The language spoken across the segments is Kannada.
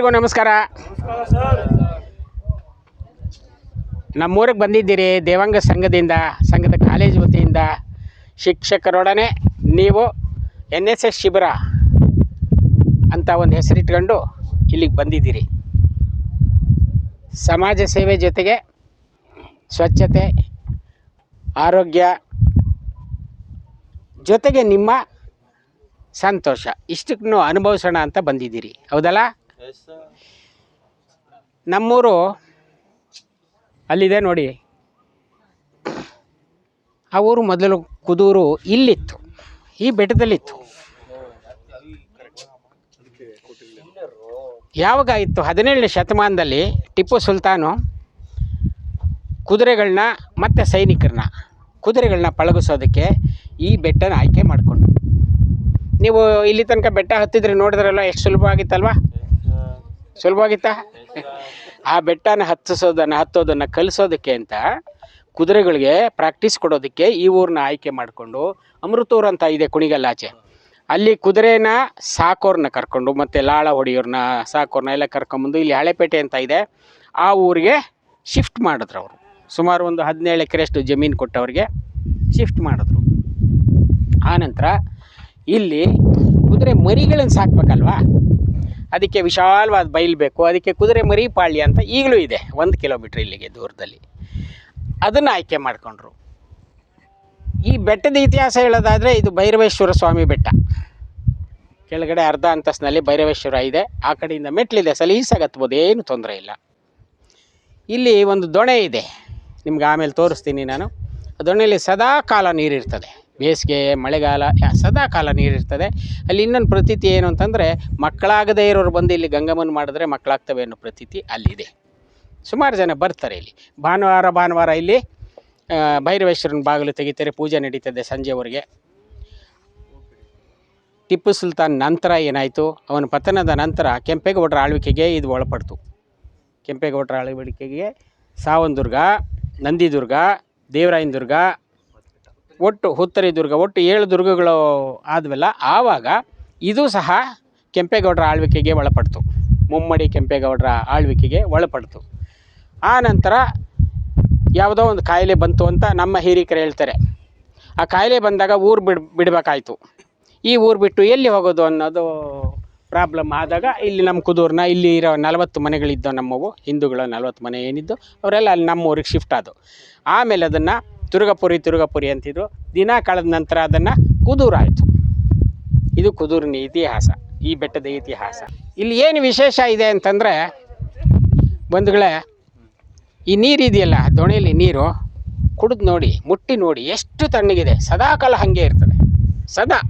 ನಮಸ್ಕಾರ. ನಮ್ಮೂರಿಗೆ ಬಂದಿದ್ದೀರಿ ದೇವಾಂಗ ಸಂಘದ ಕಾಲೇಜ್ ವತಿಯಿಂದ ಶಿಕ್ಷಕರೊಡನೆ ನೀವು NSS ಶಿಬಿರ ಅಂತ ಒಂದು ಹೆಸರಿಟ್ಕೊಂಡು ಇಲ್ಲಿಗೆ ಬಂದಿದ್ದೀರಿ. ಸಮಾಜ ಸೇವೆ ಜೊತೆಗೆ ಸ್ವಚ್ಛತೆ, ಆರೋಗ್ಯ ಜೊತೆಗೆ ನಿಮ್ಮ ಸಂತೋಷ ಇಷ್ಟಕ್ಕೂ ಅನುಭವಿಸೋಣ ಅಂತ ಬಂದಿದ್ದೀರಿ, ಹೌದಲ್ಲ? ನಮ್ಮೂರು ಅಲ್ಲಿದೆ ನೋಡಿ. ಆ ಊರು ಮೊದಲು ಕುದೂರು ಇಲ್ಲಿತ್ತು, ಈ ಬೆಟ್ಟದಲ್ಲಿತ್ತು. ಯಾವಾಗ ಇತ್ತು? 17ನೇ ಶತಮಾನದಲ್ಲಿ ಟಿಪ್ಪು ಸುಲ್ತಾನು ಕುದುರೆಗಳನ್ನ ಮತ್ತು ಕುದುರೆಗಳನ್ನ ಪಳಗಿಸೋದಕ್ಕೆ ಈ ಬೆಟ್ಟನ ಆಯ್ಕೆ ಮಾಡಿಕೊಂಡು. ನೀವು ಇಲ್ಲಿ ತನಕ ಬೆಟ್ಟ ಹತ್ತಿದ್ರೆ ನೋಡಿದ್ರಲ್ಲ, ಎಷ್ಟು ಸುಲಭವಾಗಿತ್ತಲ್ವಾ? ಸುಲಭವಾಗಿತ್ತಾ? ಆ ಬೆಟ್ಟನ ಹತ್ತೋದನ್ನು ಕಲಿಸೋದಕ್ಕೆ ಅಂತ ಕುದುರೆಗಳಿಗೆ ಪ್ರಾಕ್ಟೀಸ್ ಕೊಡೋದಕ್ಕೆ ಈ ಊರನ್ನ ಆಯ್ಕೆ ಮಾಡಿಕೊಂಡು ಅಮೃತೂರು ಅಂತ ಇದೆ ಕುಣಿಗಲ್ಲಾಚೆ, ಅಲ್ಲಿ ಕುದುರೆನ ಸಾಕೋರನ್ನ ಕರ್ಕೊಂಡು ಮತ್ತು ಲಾಳ ಹೊಡಿಯೋರನ್ನ ಸಾಕೋರನ್ನ ಎಲ್ಲ ಕರ್ಕೊಂಬಂದು ಇಲ್ಲಿ ಹಳೆಪೇಟೆ ಅಂತ ಇದೆ, ಆ ಊರಿಗೆ ಶಿಫ್ಟ್ ಮಾಡಿದ್ರು. ಅವರು ಸುಮಾರು ಒಂದು 17 ಎಕರೆಯಷ್ಟು ಜಮೀನು ಕೊಟ್ಟವ್ರಿಗೆ ಶಿಫ್ಟ್ ಮಾಡಿದ್ರು. ಆನಂತರ ಇಲ್ಲಿ ಕುದುರೆ ಮರಿಗಳನ್ನು ಸಾಕಬೇಕಲ್ವಾ, ಅದಕ್ಕೆ ವಿಶಾಲವಾದ ಬಯಲು ಬೇಕು. ಅದಕ್ಕೆ ಕುದುರೆ ಮರಿ ಪಾಳ್ಯ ಅಂತ ಈಗಲೂ ಇದೆ, 1 ಕಿಲೋಮೀಟ್ರ್ ಇಲ್ಲಿಗೆ ದೂರದಲ್ಲಿ. ಅದನ್ನು ಆಯ್ಕೆ ಮಾಡಿಕೊಂಡ್ರು. ಈ ಬೆಟ್ಟದ ಇತಿಹಾಸ ಹೇಳೋದಾದರೆ, ಇದು ಭೈರವೇಶ್ವರ ಸ್ವಾಮಿ ಬೆಟ್ಟ. ಕೆಳಗಡೆ ಅರ್ಧ ಅಂತಸ್ತಿನಲ್ಲಿ ಭೈರವೇಶ್ವರ ಇದೆ, ಆ ಕಡೆಯಿಂದ ಮೆಟ್ಲಿದೆ, ಸಲೀಸಾಗಿ ಹತ್ಬೋದು, ಏನು ತೊಂದರೆ ಇಲ್ಲ. ಇಲ್ಲಿ ಒಂದು ದೊಣೆ ಇದೆ, ನಿಮ್ಗೆ ಆಮೇಲೆ ತೋರಿಸ್ತೀನಿ ನಾನು. ಆ ದೊಣೆಯಲ್ಲಿ ಸದಾ ಕಾಲ ನೀರಿರ್ತದೆ, ಬೇಸಿಗೆ ಮಳೆಗಾಲ ಸದಾ ಕಾಲ ನೀರಿರ್ತದೆ. ಅಲ್ಲಿ ಇನ್ನೊಂದು ಪ್ರತೀತಿ ಏನು ಅಂತಂದರೆ, ಮಕ್ಕಳಾಗದೇ ಇರೋರು ಬಂದು ಇಲ್ಲಿ ಗಂಗಮ್ಮನ ಮಾಡಿದ್ರೆ ಮಕ್ಕಳಾಗ್ತವೆ ಅನ್ನೋ ಪ್ರತೀತಿ ಅಲ್ಲಿದೆ. ಸುಮಾರು ಜನ ಬರ್ತಾರೆ ಇಲ್ಲಿ. ಭಾನುವಾರ ಇಲ್ಲಿ ಭೈರವೇಶ್ವರನ ಬಾಗಿಲು ತೆಗಿತಾರೆ, ಪೂಜೆ ನಡೀತದೆ ಸಂಜೆವರೆಗೆ. ಟಿಪ್ಪು ಸುಲ್ತಾನ್ ನಂತರ ಏನಾಯಿತು, ಅವನ ಪತನದ ನಂತರ ಕೆಂಪೇಗೌಡರ ಆಳ್ವಿಕೆಗೆ ಇದು ಒಳಪಡ್ತು. ಕೆಂಪೇಗೌಡರ ಆಳ್ವಿಕೆಗೆ ಸಾವಂದುರ್ಗ, ನಂದಿದುರ್ಗ, ದೇವರಾಯನ ದುರ್ಗ, ಒಟ್ಟು ಹುತ್ತರಿ ದುರ್ಗ, ಒಟ್ಟು 7 ದುರ್ಗಗಳು ಆದವಲ್ಲ. ಆವಾಗ ಇದು ಸಹ ಕೆಂಪೇಗೌಡರ ಆಳ್ವಿಕೆಗೆ ಒಳಪಡ್ತು, ಮುಮ್ಮಡಿ ಕೆಂಪೇಗೌಡರ ಆಳ್ವಿಕೆಗೆ ಒಳಪಡ್ತು. ಆ ನಂತರ ಯಾವುದೋ ಒಂದು ಕಾಯಿಲೆ ಬಂತು ಅಂತ ನಮ್ಮ ಹಿರಿಕರು ಹೇಳ್ತಾರೆ. ಆ ಕಾಯಿಲೆ ಬಂದಾಗ ಊರು ಬಿಡಬೇಕಾಯ್ತು. ಈ ಊರು ಬಿಟ್ಟು ಎಲ್ಲಿ ಹೋಗೋದು ಅನ್ನೋದು ಪ್ರಾಬ್ಲಮ್ ಆದಾಗ ಇಲ್ಲಿ ನಮ್ಮ ಕುದೂರನ್ನ, ಇಲ್ಲಿ ಇರೋ 40 ಮನೆಗಳಿದ್ದವು ನಮ್ಮವು, ಹಿಂದೂಗಳ 40 ಮನೆ ಏನಿದ್ದು ಅವರೆಲ್ಲ ಅಲ್ಲಿ ನಮ್ಮ ಊರಿಗೆ ಶಿಫ್ಟ್ ಆದವು. ಆಮೇಲೆ ಅದನ್ನು ತುರುಗಪುರಿ ಅಂತಿದ್ರು. ದಿನ ಕಳೆದ ನಂತರ ಅದನ್ನು ಕುದೂರು ಆಯಿತು. ಇದು ಕುದೂರಿನ ಇತಿಹಾಸ, ಈ ಬೆಟ್ಟದ ಇತಿಹಾಸ. ಇಲ್ಲಿ ಏನು ವಿಶೇಷ ಇದೆ ಅಂತಂದರೆ, ಬಂಧುಗಳೇ, ಈ ನೀರಿದೆಯಲ್ಲ, ದೊಣೆಯಲ್ಲಿ ನೀರು ಕುಡಿದು ನೋಡಿ, ಮುಟ್ಟಿ ನೋಡಿ, ಎಷ್ಟು ತಣ್ಣಗಿದೆ. ಸದಾಕಾಲ ಹಾಗೆ ಇರ್ತದೆ, ಸದಾ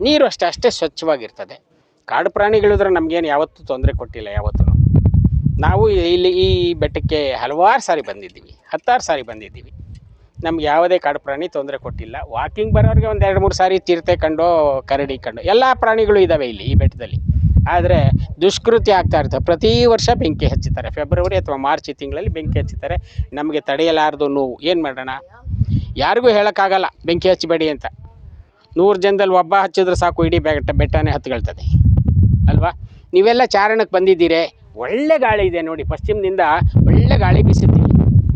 ನೀರು ಅಷ್ಟೇ ಸ್ವಚ್ಛವಾಗಿರ್ತದೆ. ಕಾಡು ಪ್ರಾಣಿಗಳಿದ್ರೆ ನಮಗೇನು ಯಾವತ್ತೂ ತೊಂದರೆ ಕೊಟ್ಟಿಲ್ಲ. ಯಾವತ್ತೂ ನಾವು ಇಲ್ಲಿ ಈ ಬೆಟ್ಟಕ್ಕೆ ಹಲವಾರು ಸಾರಿ ಬಂದಿದ್ದೀವಿ, 10 ಸಾರಿ ಬಂದಿದ್ದೀವಿ. ನಮ್ಗೆ ಯಾವುದೇ ಕಾಡು ಪ್ರಾಣಿ ತೊಂದರೆ ಕೊಟ್ಟಿಲ್ಲ. ವಾಕಿಂಗ್ ಬರೋರಿಗೆ ಒಂದು 2-3 ಸಾರಿ ಚಿರತೆ ಕಂಡು, ಕರಡಿ ಕಂಡು, ಎಲ್ಲ ಪ್ರಾಣಿಗಳು ಇದ್ದಾವೆ ಇಲ್ಲಿ ಈ ಬೆಟ್ಟದಲ್ಲಿ. ಆದರೆ ದುಷ್ಕೃತ್ಯ ಆಗ್ತಾ ಇರ್ತವೆ. ಪ್ರತಿ ವರ್ಷ ಬೆಂಕಿ ಹಚ್ಚುತ್ತಾರೆ, ಫೆಬ್ರವರಿ ಅಥವಾ ಮಾರ್ಚ್ ತಿಂಗಳಲ್ಲಿ ಬೆಂಕಿ ಹಚ್ಚುತ್ತಾರೆ. ನಮಗೆ ತಡೆಯಲಾರದು ನೋವು. ಏನು ಮಾಡೋಣ? ಯಾರಿಗೂ ಹೇಳೋಕ್ಕಾಗಲ್ಲ ಬೆಂಕಿ ಹಚ್ಚಬೇಡಿ ಅಂತ. 100 ಜನದಲ್ಲಿ ಒಬ್ಬ ಹಚ್ಚಿದ್ರೆ ಸಾಕು, ಇಡೀ ಬೆಟ್ಟನೇ ಹತ್ಕೊಳ್ತದೆ ಅಲ್ವಾ? ನೀವೆಲ್ಲ ಚಾರಣಕ್ಕೆ ಬಂದಿದ್ದೀರಿ, ಒಳ್ಳೆ ಗಾಳಿ ಇದೆ ನೋಡಿ. ಪಶ್ಚಿಮದಿಂದ ಒಳ್ಳೆ ಗಾಳಿ ಬೀಸುತ್ತೆ.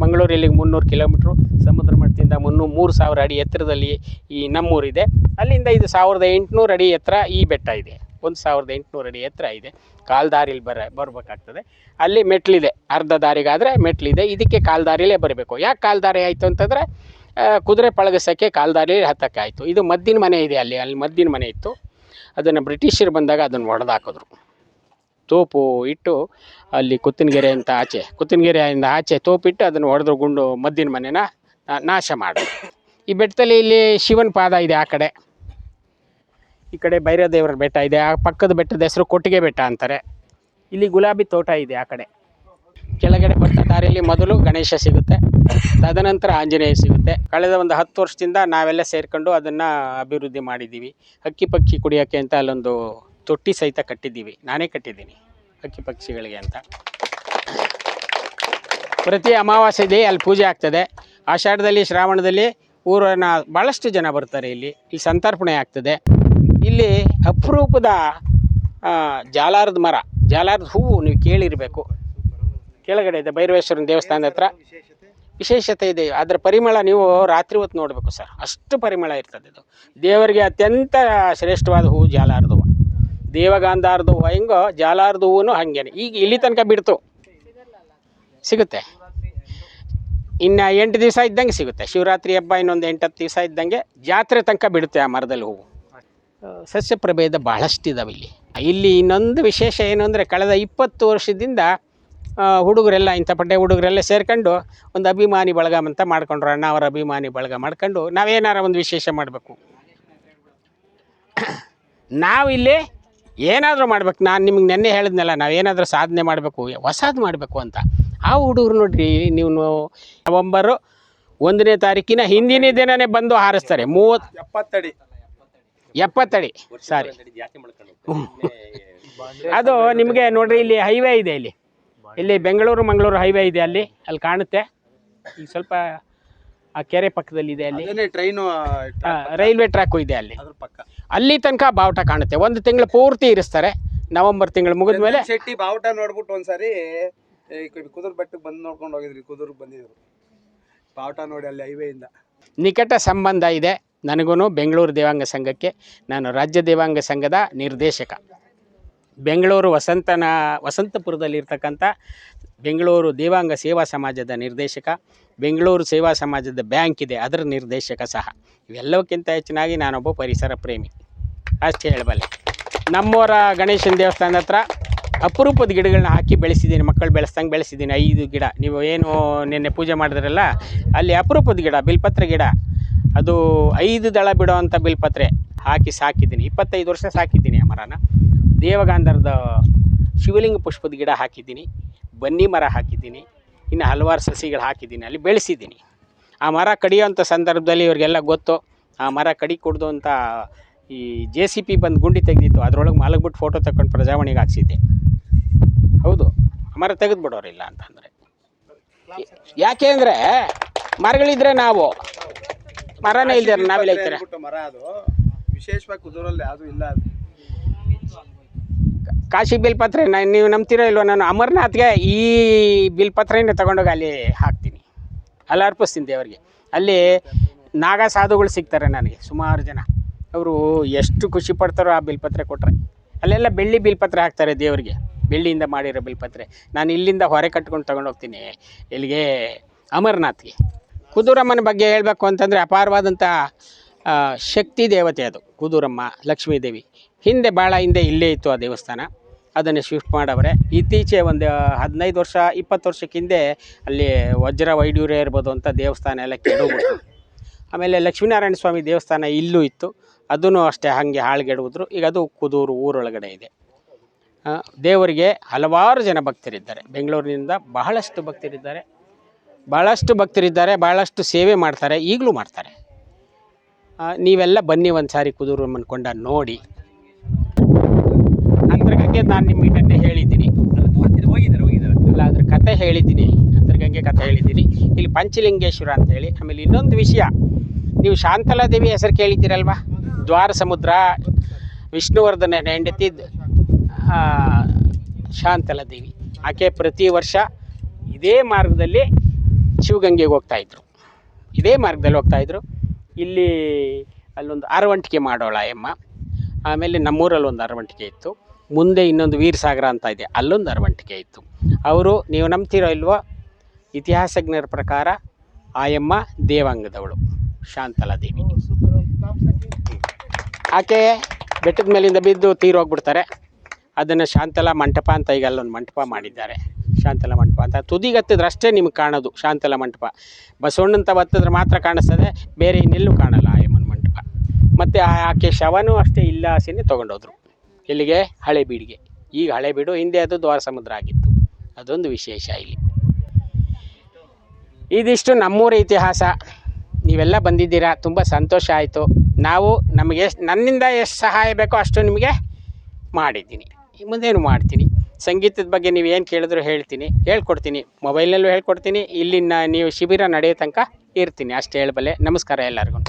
ಮಂಗಳೂರಲ್ಲಿ 300 ಕಿಲೋಮೀಟ್ರು, ಸಮುದ್ರ ಮಟ್ಟದಿಂದ 3000 ಅಡಿ ಎತ್ತರದಲ್ಲಿ ಈ ನಮ್ಮೂರಿದೆ. ಅಲ್ಲಿಂದ ಇದು 1800 ಅಡಿ ಎತ್ತರ ಈ ಬೆಟ್ಟ ಇದೆ. 1800 ಅಡಿ ಎತ್ತರ ಇದೆ. ಕಾಲ್ದಾರಿಲಿ ಬರಬೇಕಾಗ್ತದೆ. ಅಲ್ಲಿ ಮೆಟ್ಲಿದೆ, ಅರ್ಧ ದಾರಿಗಾದರೆ ಮೆಟ್ಲಿದೆ. ಇದಕ್ಕೆ ಕಾಲ್ದಾರಿಲೇ ಬರಬೇಕು. ಯಾಕೆ ಕಾಲ್ದಾರಿ ಆಯಿತು ಅಂತಂದರೆ, ಕುದುರೆ ಪಳಗಿಸೋಕ್ಕೆ ಕಾಲ್ದಾರಿಲಿ ಹತ್ತಕ್ಕೆ ಆಯಿತು. ಇದು ಮದ್ದಿನ ಮನೆ ಇದೆ, ಅಲ್ಲಿ ಮದ್ದಿನ ಮನೆ ಇತ್ತು. ಅದನ್ನು ಬ್ರಿಟಿಷರು ಬಂದಾಗ ಅದನ್ನು ಹೊಡೆದಾಕಿದ್ರು. ತೋಪು ಇಟ್ಟು ಅಲ್ಲಿ ಕುತ್ತಿನಗೆರೆಯಿಂದ ಆಚೆ ತೋಪಿಟ್ಟು ಅದನ್ನು ಹೊಡೆದ್ರು, ಗುಂಡು ಮದ್ದಿನ ಮನೆನ ನಾಶ ಮಾಡಿ. ಈ ಬೆಟ್ಟದಲ್ಲಿ ಇಲ್ಲಿ ಶಿವನ ಪಾದ ಇದೆ. ಆ ಕಡೆ ಈ ಕಡೆ ಭೈರದೇವರ ಬೆಟ್ಟ ಇದೆ. ಆ ಪಕ್ಕದ ಬೆಟ್ಟದ ಹೆಸರು ಕೊಟ್ಟಿಗೆ ಬೆಟ್ಟ ಅಂತಾರೆ. ಇಲ್ಲಿ ಗುಲಾಬಿ ತೋಟ ಇದೆ. ಆ ಕಡೆ ಕೆಳಗಡೆ ಬರ್ತಾ ದಾರಿಯಲ್ಲಿ ಮೊದಲು ಗಣೇಶ ಸಿಗುತ್ತೆ, ತದನಂತರ ಆಂಜನೇಯ ಸಿಗುತ್ತೆ. ಕಳೆದ ಒಂದು 10 ವರ್ಷದಿಂದ ನಾವೆಲ್ಲ ಸೇರಿಕೊಂಡು ಅದನ್ನು ಅಭಿವೃದ್ಧಿ ಮಾಡಿದ್ದೀವಿ. ಹಕ್ಕಿ ಪಕ್ಷಿ ಕುಡಿಯೋಕ್ಕೆ ಅಂತ ಅಲ್ಲೊಂದು ತೊಟ್ಟಿ ಸಹಿತ ಕಟ್ಟಿದ್ದೀವಿ, ನಾನೇ ಕಟ್ಟಿದ್ದೀನಿ ಹಕ್ಕಿ ಪಕ್ಷಿಗಳಿಗೆ ಅಂತ. ಪ್ರತಿ ಅಮಾವಾಸ್ಯೆ ಇದೆ, ಅಲ್ಲಿ ಪೂಜೆ ಆಗ್ತದೆ. ಆಷಾಢದಲ್ಲಿ, ಶ್ರಾವಣದಲ್ಲಿ ಊರನ್ನ ಭಾಳಷ್ಟು ಜನ ಬರ್ತಾರೆ. ಇಲ್ಲಿ ಸಂತರ್ಪಣೆ ಆಗ್ತದೆ. ಇಲ್ಲಿ ಅಪರೂಪದ ಜಾಲಾರದ ಮರ, ಜಾಲಾರದ ಹೂವು ನೀವು ಕೇಳಿರಬೇಕು. ಕೆಳಗಡೆ ಇದೆ ಭೈರವೇಶ್ವರನ ದೇವಸ್ಥಾನದ ಹತ್ರ. ವಿಶೇಷತೆ ಇದೆ. ಅದರ ಪರಿಮಳ ನೀವು ರಾತ್ರಿ ಹೊತ್ತು ನೋಡಬೇಕು ಸರ್, ಅಷ್ಟು ಪರಿಮಳ ಇರ್ತದೆ. ಇದು ದೇವರಿಗೆ ಅತ್ಯಂತ ಶ್ರೇಷ್ಠವಾದ ಹೂವು ಜಾಲಾರದ ಹೂವು. ದೇವಗಾಂಧಾರದ ಹೂವು ಹೆಂಗೋ ಜಾಲಾರದ ಹೂವು ಹಾಗೇನೆ. ಈಗ ಇಲ್ಲಿ ತನಕ ಬಿಡ್ತು, ಸಿಗುತ್ತೆ. ಇನ್ನು 8 ದಿವಸ ಇದ್ದಂಗೆ ಸಿಗುತ್ತೆ. ಶಿವರಾತ್ರಿ ಹಬ್ಬ ಇನ್ನೊಂದು 8-10 ದಿವಸ ಇದ್ದಂಗೆ ಜಾತ್ರೆ ತನಕ ಬಿಡುತ್ತೆ ಆ ಮರದಲ್ಲಿ ಹೂವು. ಸಸ್ಯ ಪ್ರಭೇದ ಬಹಳಷ್ಟಿದ್ದಾವೆ ಇಲ್ಲಿ. ಇಲ್ಲಿ ಇನ್ನೊಂದು ವಿಶೇಷ ಏನು ಅಂದರೆ, ಕಳೆದ 20 ವರ್ಷದಿಂದ ಹುಡುಗರೆಲ್ಲ, ಇಂಥ ಪಡ್ಡೆ ಹುಡುಗರೆಲ್ಲ ಸೇರ್ಕೊಂಡು ಒಂದು ಅಭಿಮಾನಿ ಬಳಗ ಅಂತ ಮಾಡ್ಕೊಂಡ್ರು. ಅಣ್ಣಾವರ ಅಭಿಮಾನಿ ಬಳಗ ಮಾಡ್ಕೊಂಡು ನಾವೇನಾರ ಒಂದು ವಿಶೇಷ ಮಾಡಬೇಕು, ನಾವಿಲ್ಲಿ ಏನಾದರೂ ಮಾಡ್ಬೇಕು. ನಾನು ನಿಮ್ಗೆ ನೆನ್ನೆ ಹೇಳಿದ್ನಲ್ಲ, ನಾವೇನಾದರೂ ಸಾಧನೆ ಮಾಡಬೇಕು, ಹೊಸದು ಮಾಡಬೇಕು ಅಂತ. ಆ ಹುಡುಗರು ನೋಡ್ರಿ, ನೀವು ನವಂಬರು 1ನೇ ತಾರೀಕಿನ ಹಿಂದಿನ ದಿನವೇ ಬಂದು ಹಾರಿಸ್ತಾರೆ. 70 ಅಡಿ ಸಾರಿ. ಅದು ನಿಮಗೆ ನೋಡ್ರಿ, ಇಲ್ಲಿ ಹೈವೇ ಇದೆ. ಇಲ್ಲಿ ಬೆಂಗಳೂರು ಮಂಗಳೂರು ಹೈವೇ ಇದೆ. ಅಲ್ಲಿ ಕಾಣುತ್ತೆ. ಈಗ ಸ್ವಲ್ಪ ಆ ಕೆರೆ ಪಕ್ಕದಲ್ಲಿ ಇದೆ. ಅಲ್ಲಿ ಟ್ರೈನು ರೈಲ್ವೆ ಟ್ರ್ಯಾಕು ಇದೆ. ಅಲ್ಲಿ ತನಕ ಬಾವುಟ ಕಾಣುತ್ತೆ. 1 ತಿಂಗಳು ಪೂರ್ತಿ ಇರಿಸ್ತಾರೆ. ನವಂಬರ್ ತಿಂಗಳು ಮುಗಿದ ಮೇಲೆ ಶೆಟ್ಟಿ ಬಾವುಟ ನೋಡ್ಬಿಟ್ಟು ಒಂದ್ಸರಿ ಕುದುರ್ ಬೆಟ್ಟಕ್ಕೆ ಬಂದು ನೋಡ್ಕೊಂಡು ಹೋಗಿದ್ರಿ. ಕುದುರ್ಗೆ ಬಂದಿದ್ರು, ಬಾವುಟ ನೋಡಿ ಅಲ್ಲಿ ಹೈವೇಯಿಂದ. ನಿಕಟ ಸಂಬಂಧ ಇದೆ ನನಗೂ ಬೆಂಗಳೂರು ದೇವಾಂಗ ಸಂಘಕ್ಕೆ. ನಾನು ರಾಜ್ಯ ದೇವಾಂಗ ಸಂಘದ ನಿರ್ದೇಶಕ. ಬೆಂಗಳೂರು ವಸಂತಪುರದಲ್ಲಿರ್ತಕ್ಕಂಥ ಬೆಂಗಳೂರು ದೇವಾಂಗ ಸೇವಾ ಸಮಾಜದ ನಿರ್ದೇಶಕ, ಬೆಂಗಳೂರು ಸೇವಾ ಸಮಾಜದ ಬ್ಯಾಂಕ್ ಇದೆ, ಅದರ ನಿರ್ದೇಶಕ ಸಹ. ಇವೆಲ್ಲಕ್ಕಿಂತ ಹೆಚ್ಚಿನಾಗಿ ನಾನೊಬ್ಬ ಪರಿಸರ ಪ್ರೇಮಿ, ಅಷ್ಟೇ ಹೇಳಬಲ್ಲೆ. ನಮ್ಮವರ ಗಣೇಶನ ದೇವಸ್ಥಾನದ ಹತ್ರ ಅಪರೂಪದ ಗಿಡಗಳನ್ನ ಹಾಕಿ ಬೆಳೆಸಿದ್ದೀನಿ. ಮಕ್ಕಳು ಬೆಳೆಸ್ದಂಗೆ ಬೆಳೆಸಿದ್ದೀನಿ. 5 ಗಿಡ. ನೀವು ಏನು ನಿನ್ನೆ ಪೂಜೆ ಮಾಡಿದ್ರಲ್ಲ, ಅಲ್ಲಿ ಅಪರೂಪದ ಗಿಡ, ಬಿಲ್ಪತ್ರೆ ಗಿಡ. ಅದು 5 ದಳ ಬಿಡೋವಂಥ ಬಿಲ್ಪತ್ರೆ ಹಾಕಿ ಸಾಕಿದ್ದೀನಿ. 25 ವರ್ಷ ಸಾಕಿದ್ದೀನಿ ಆ ಮರನ. ದೇವಗಾಂಧರದ ಶಿವಲಿಂಗ ಪುಷ್ಪದ ಗಿಡ ಹಾಕಿದ್ದೀನಿ, ಬನ್ನಿ ಮರ ಹಾಕಿದ್ದೀನಿ, ಇನ್ನು ಹಲವಾರು ಸಸಿಗಳು ಹಾಕಿದ್ದೀನಿ, ಅಲ್ಲಿ ಬೆಳೆಸಿದ್ದೀನಿ. ಆ ಮರ ಕಡಿಯೋಂಥ ಸಂದರ್ಭದಲ್ಲಿ ಇವ್ರಿಗೆಲ್ಲ ಗೊತ್ತು. ಆ ಮರ ಕಡಿ ಕೊಡ್ದು ಅಂತ ಈ JCP ಬಂದು ಗುಂಡಿ ತೆಗೆದಿತ್ತು. ಅದರೊಳಗೆ ಮಲಗ್ಬಿಟ್ಟು ಫೋಟೋ ತಗೊಂಡು ಪ್ರಜಾವಾಣಿಗೆ ಹಾಕ್ಸಿದ್ದೆ. ಹೌದು, ಮರ ತೆಗೆದುಬಿಡೋರಿಲ್ಲ ಅಂತಂದರೆ. ಯಾಕೆ ಅಂದರೆ ಮರಗಳಿದ್ರೆ ನಾವು, ಮರನೇ ಇಲ್ದಾರೆ ನಾವೆಲ್ಲ ಇರ್ತಾರೆ. ಮರ ಅದು ವಿಶೇಷವಾಗಿ ಕುದುರಲ್ಲಿ ಅದು ಇಲ್ಲ. ಕಾಶಿ ಬಿಲ್ಪತ್ರೆ ನೀವು ನಂಬ್ತೀರೋ ಇಲ್ವೋ, ನಾನು ಅಮರನಾಥ್ಗೆ ಈ ಬಿಲ್ಪತ್ರೆನೇ ತಗೊಂಡೋಗಿ ಅಲ್ಲಿ ಹಾಕ್ತೀನಿ, ಅಲ್ಲಿ ಅರ್ಪಿಸ್ತೀನಿ ದೇವರಿಗೆ. ಅಲ್ಲಿ ನಾಗಾ ಸಾಧುಗಳು ಸಿಗ್ತಾರೆ ನನಗೆ ಸುಮಾರು ಜನ. ಅವರು ಎಷ್ಟು ಖುಷಿ ಪಡ್ತಾರೋ ಆ ಬಿಲ್ಪತ್ರೆ ಕೊಟ್ಟರೆ. ಅಲ್ಲೆಲ್ಲ ಬೆಳ್ಳಿ ಬಿಲ್ಪತ್ರೆ ಹಾಕ್ತಾರೆ ದೇವರಿಗೆ, ಬೆಳ್ಳಿಯಿಂದ ಮಾಡಿರೋ ಬಿಲ್ಪತ್ರೆ. ನಾನು ಇಲ್ಲಿಂದ ಹೊರೆ ಕಟ್ಕೊಂಡು ತೊಗೊಂಡೋಗ್ತೀನಿ ಇಲ್ಲಿಗೆ ಅಮರನಾಥ್ಗೆ. ಕುದುರಮ್ಮನ ಬಗ್ಗೆ ಹೇಳಬೇಕು ಅಂತಂದರೆ ಅಪಾರವಾದಂಥ ಶಕ್ತಿ ದೇವತೆ ಅದು ಕುದುರಮ್ಮ, ಲಕ್ಷ್ಮೀದೇವಿ. ಭಾಳ ಹಿಂದೆ ಇಲ್ಲೇ ಇತ್ತು ಆ ದೇವಸ್ಥಾನ, ಅದನ್ನು ಶಿಫ್ಟ್ ಮಾಡವ್ರೆ. ಇತ್ತೀಚೆ ಒಂದು 15 ವರ್ಷ 20 ವರ್ಷಕ್ಕೆ ಹಿಂದೆ ಅಲ್ಲಿ ವಜ್ರ ವೈಡೂರ್ಯ ಇರ್ಬೋದು ಅಂತ ದೇವಸ್ಥಾನ ಎಲ್ಲ ಕೆಡೋಗ್ಬಿಟ್ಟು, ಆಮೇಲೆ ಲಕ್ಷ್ಮೀನಾರಾಯಣ ಸ್ವಾಮಿ ದೇವಸ್ಥಾನ ಇಲ್ಲೂ ಇತ್ತು, ಅದೂ ಅಷ್ಟೇ ಹಾಗೆ ಹಾಳ್ಗೆಡುವುದ್ರು. ಈಗ ಅದು ಕುದೂರು ಊರೊಳಗಡೆ ಇದೆ. ದೇವರಿಗೆ ಹಲವಾರು ಜನ ಭಕ್ತರಿದ್ದಾರೆ. ಬೆಂಗಳೂರಿನಿಂದ ಬಹಳಷ್ಟು ಭಕ್ತರಿದ್ದಾರೆ, ಭಾಳಷ್ಟು ಸೇವೆ ಮಾಡ್ತಾರೆ, ಈಗಲೂ ಮಾಡ್ತಾರೆ. ನೀವೆಲ್ಲ ಬನ್ನಿ ಒಂದು ಸಾರಿ ಕುದೂರಮ್ಮನ ಕೊಂಡ ನೋಡಿ. ಅಂತರ್ಗಂಗೆ ನಾನು ನಿಮಗೆ ನೆನ್ನೆ ಹೇಳಿದ್ದೀನಿ, ಅಲ್ಲ ಅದ್ರ ಕತೆ ಹೇಳಿದ್ದೀನಿ, ಅಂತರ್ಗಂಗೆ ಕತೆ ಹೇಳಿದ್ದೀನಿ. ಇಲ್ಲಿ ಪಂಚಲಿಂಗೇಶ್ವರ ಅಂತೇಳಿ. ಆಮೇಲೆ ಇನ್ನೊಂದು ವಿಷಯ, ನೀವು ಶಾಂತಲಾದೇವಿ ಹೆಸರು ಕೇಳಿದ್ದೀರಲ್ವ? ದ್ವಾರ ಸಮುದ್ರ ವಿಷ್ಣುವರ್ಧನ ಹೆಂಡತಿ ಶಾಂತಲಾದೇವಿ. ಆಕೆ ಪ್ರತಿ ವರ್ಷ ಇದೇ ಮಾರ್ಗದಲ್ಲಿ ಶಿವಗಂಗೆಗೆ ಹೋಗ್ತಾಯಿದ್ರು. ಇಲ್ಲಿ ಅಲ್ಲೊಂದು ಅರವಂಟಿಕೆ ಮಾಡೋಳ ಎಮ್ಮ. ಆಮೇಲೆ ನಮ್ಮೂರಲ್ಲಿ ಒಂದು ಅರವಂಟಿಕೆ ಇತ್ತು. ಮುಂದೆ ಇನ್ನೊಂದು ವೀರಸಾಗರ ಅಂತ ಇದೆ, ಅಲ್ಲೊಂದು ಅರವಂಟಿಕೆ ಇತ್ತು. ಅವರು, ನೀವು ನಂಬ್ತಿರೋ ಇಲ್ವೋ, ಇತಿಹಾಸಜ್ಞರ ಪ್ರಕಾರ ಆಯಮ್ಮ ದೇವಾಂಗದವಳು ಶಾಂತಲಾದೇವಿ. ಆಕೆ ಬೆಟ್ಟದ ಮೇಲಿಂದ ಬಿದ್ದು ತೀರೋಗ್ಬಿಡ್ತಾರೆ. ಅದನ್ನು ಶಾಂತಲಾ ಮಂಟಪ ಅಂತ ಈಗ ಅಲ್ಲೊಂದು ಮಂಟಪ ಮಾಡಿದ್ದಾರೆ. ಶಾಂತಲಾ ಮಂಟಪ ಅಂತ ತುದಿಗತ್ತಿದ್ರೆ ಅಷ್ಟೇ ನಿಮ್ಗೆ ಕಾಣೋದು ಶಾಂತಲಾ ಮಂಟಪ. ಬಸವಣ್ಣಂತ ಹತ್ತಿದ್ರೆ ಮಾತ್ರ ಕಾಣಿಸ್ತದೆ, ಬೇರೆ ಇನ್ನೆಲ್ಲೂ ಕಾಣಲ್ಲ ಆಯಮ್ಮನ ಮಂಟಪ. ಮತ್ತು ಆಕೆ ಶವನೂ ಅಷ್ಟೇ ಇಲ್ಲಾಸೆನೇ ತೊಗೊಂಡೋದ್ರು ಇಲ್ಲಿಗೆ, ಹಳೇಬೀಡಿಗೆ. ಈಗ ಹಳೇಬೀಡು, ಹಿಂದೆ ಅದು ದ್ವಾರ ಸಮುದ್ರ ಆಗಿತ್ತು. ಅದೊಂದು ವಿಶೇಷ ಇಲ್ಲಿ. ಇದಿಷ್ಟು ನಮ್ಮೂರ ಇತಿಹಾಸ. ನೀವೆಲ್ಲ ಬಂದಿದ್ದೀರಾ, ತುಂಬ ಸಂತೋಷ ಆಯಿತು. ನನ್ನಿಂದ ಎಷ್ಟು ಸಹಾಯ ಬೇಕೋ ಅಷ್ಟು ನಿಮಗೆ ಮಾಡಿದ್ದೀನಿ, ಮುಂದೇನು ಮಾಡ್ತೀನಿ. ಸಂಗೀತದ ಬಗ್ಗೆ ನೀವು ಏನು ಕೇಳಿದ್ರು ಹೇಳ್ಕೊಡ್ತೀನಿ. ಮೊಬೈಲ್ನಲ್ಲೂ ಹೇಳ್ಕೊಡ್ತೀನಿ. ಇಲ್ಲಿನ ನೀವು ಶಿಬಿರ ನಡೆಯೋ ತನಕ ಇರ್ತೀನಿ, ಅಷ್ಟು ಹೇಳಬಲ್ಲೆ. ನಮಸ್ಕಾರ ಎಲ್ಲರಿಗೂ.